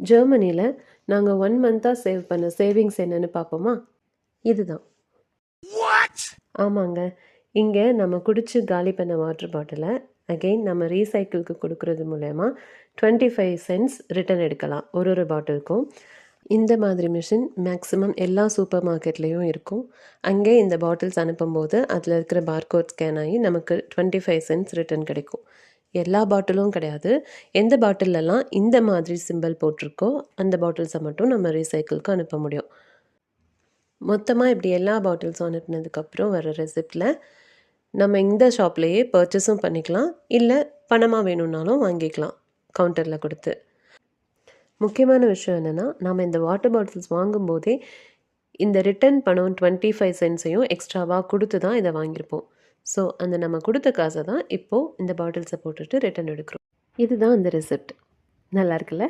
ஜெர்மனியில் நாங்கள் 1 மந்த்தாக சேவ் பண்ண சேவிங்ஸ் என்னன்னு பார்ப்போமா? இதுதான். ஆமாங்க. இங்கே நம்ம குடிச்சு காலி பண்ண வாட்டர் பாட்டிலை அகெயின் நம்ம ரீசைக்கிளுக்கு கொடுக்கறது மூலயமா 25 சென்ட்ஸ் ரிட்டர்ன் எடுக்கலாம் ஒரு பாட்டிலுக்கும். இந்த மாதிரி மிஷின் மேக்ஸிமம் எல்லா சூப்பர் மார்க்கெட்லேயும் இருக்கும். அங்கே இந்த பாட்டில்ஸ் அனுப்பும்போது அதில் இருக்கிற பார்கோட் ஸ்கேன் ஆகி நமக்கு 25 சென்ட்ஸ் ரிட்டர்ன் கிடைக்கும். எல்லா பாட்டிலும் கிடையாது. எந்த பாட்டிலெல்லாம் இந்த மாதிரி சிம்பிள் போட்டிருக்கோ அந்த பாட்டில்ஸை மட்டும் நம்ம ரீசைக்கிளுக்கு அனுப்ப முடியும். மொத்தமாக இப்படி எல்லா பாட்டில்ஸும் அனுப்பினதுக்கப்புறம் வர ரெசிப்டில் நம்ம இந்த ஷாப்லேயே பர்ச்சேஸும் பண்ணிக்கலாம், இல்லை பணமாக வேணும்னாலும் வாங்கிக்கலாம் கவுண்டரில் கொடுத்து. முக்கியமான விஷயம் என்னென்னா, நாம் இந்த வாட்டர் பாட்டில்ஸ் வாங்கும்போதே இந்த ரிட்டர்ன் பணம் 25 சென்ட்ஸையும் எக்ஸ்ட்ராவாக கொடுத்து தான் இதை வாங்கியிருப்போம். ஸோ அந்த நம்ம கொடுத்த காசை தான் இப்போது இந்த பாட்டில்ஸை போட்டுட்டு ரிட்டர்ன் எடுக்கிறோம். இதுதான் அந்த ரெசிப்ட். நல்லா இருக்குல்ல?